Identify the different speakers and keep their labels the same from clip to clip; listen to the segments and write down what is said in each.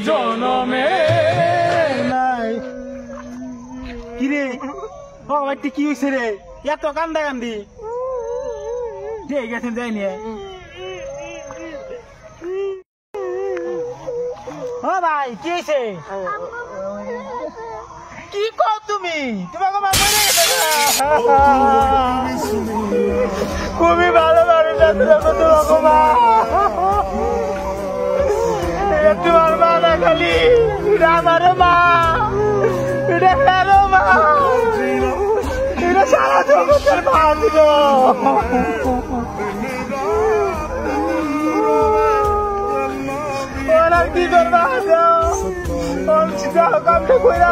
Speaker 1: জনমে নাই কিরে বাবাটি কি হয়েছে রে এত কান্দা কান্দি ঠিক গেছেন যাইনি ও ভাই কি হয়েছে কি কো তুমি তোমাকে মা মরে গেছে খুবই ভালো মানুষ তোমাকে মা তোমার মা না খালি এটা আমার মা এটা কারো মা এটা সারা জগতের মা দিল ওরা কি করবা কামটা কইরা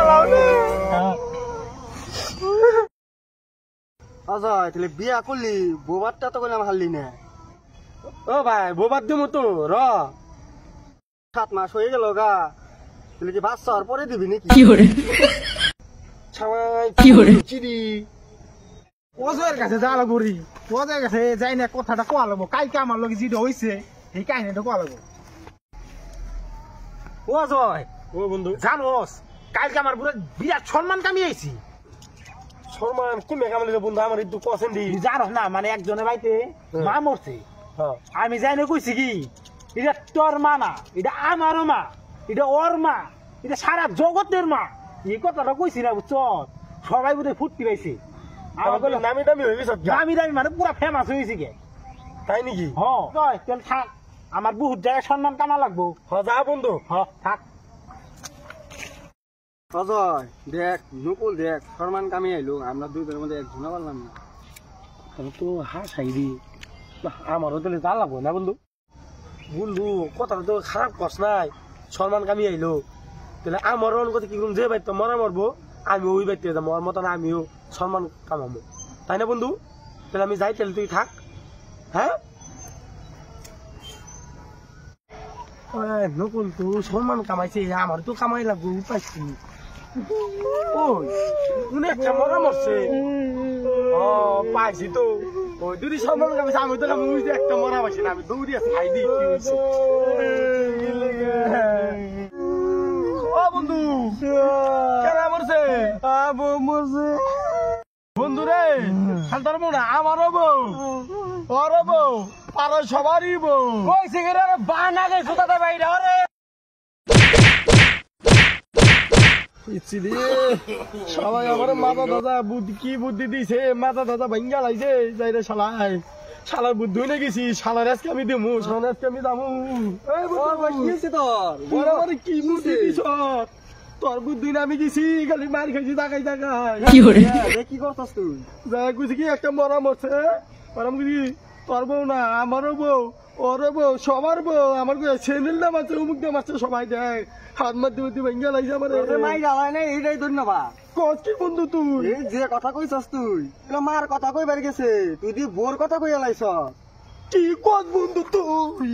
Speaker 2: অজয় তাহলে বিয়া করলি বোবারটা তো করলাম হারলি না
Speaker 1: ও ভাই বোবার দিমু তো র
Speaker 2: 7 মাস হয়ে গেল গা তাহলে কি বাচ্চা আর পরে দিবি নাকি
Speaker 1: চিড়ি অজয়ের কাছে যা লাগবি অজয়ের কাছে যাই না কথাটা কোয়া লাগবো কালকে আমার লগে যেটা হয়েছে এই কাহিনীটা কোয়া লাগবো ও অজয়
Speaker 2: ও বন্ধু
Speaker 1: জানোস কালকে আমার পুরো বিরাট সম্মান কামিয়েছি
Speaker 2: সম্মান কি মেকামালি বন্ধু আমার একটু পছন্দ
Speaker 1: জানোস না মানে একজনের বাড়িতে মা মরছে আমি যাই না কইছি কি এটা তোর মা না এটা আমারও মা এটা ওর মা এটা সারা জগতের মা এই কথাটা কইছি না বুঝছ সবাই বোধহয় ফুটতে পাইছে
Speaker 2: নামি দামি হয়ে গেছে
Speaker 1: দামি দামি মানে পুরা ফেমাস হয়েছে গে
Speaker 2: তাই নাকি
Speaker 1: চল থাক আমার বহুত জায়গায় সম্মান কামা লাগবো
Speaker 2: যা বন্ধু
Speaker 1: থাক
Speaker 2: অজয় দেখ নকুল দেখ সম্মান কামি আইলো আমরা দুইজনের মধ্যে একজনা পারলাম না
Speaker 1: তো হাসাই দি আমারও তাহলে যা লাগবো না বন্ধু
Speaker 2: বন্ধু কথাটা তো খারাপ কস নাই সম্মান কামি আইলো তাহলে আমার কথা কি যে বাইতে মরা মরবো আমি ওই বাইতে যাবো ওর মতন আমিও সম্মান কামাবো তাই না বন্ধু তাহলে আমি যাই তাহলে তুই থাক হ্যাঁ নকুল তো সম্মান কামাইছে আমার তো কামাই লাগবো পাইছি ওই উনি একটা মরা মরছে পাইছি তো ওই দুটি সম্মান কামাইছে আমি তো একটা মরা পাইছি না আমি দৌড়ি আছি খাই দিই কি হয়েছে ও বন্ধু কেনা মরছে মরছে বন্ধু রে খালতার বউ না আমারও বউ ওরও বউ পাড়া সবারই বউ
Speaker 1: কইছে রে বানা গেছো দাদা ভাইরা ওরে
Speaker 2: সবাই আমার মাথা দাদা বুদ্ধি কি বুদ্ধি দিছে মাথা দাদা ভাঙ্গা লাইছে যাই রে শালাই শালার বুদ্ধি হয়ে গেছি শালার আজকে আমি দেবো শালার আজকে আমি দামু তোর কি বুদ্ধি দিছ তোর বুদ্ধি না আমি গেছি খালি মার খাইছি তাকাই তাকাই কি করতাস তুই যা কইছি কি একটা মরা মরছে ওরম কি তোর বউ না আমারও বউ ওরও বউ সবার বউ আমার ছেলের নাম আছে অমুক নাম আছে সবাই দেখ হাত মারতে মারতে ভেঙ্গা লাগছে আমার মাই জ্বালায় না এইটাই ধন্যবাদ কস কি বন্ধু তুই এই যে কথা কইছস তুই মার কথা কই বের গেছে তুই দি বোর কথা কই লাইছ কি কস বন্ধু তুই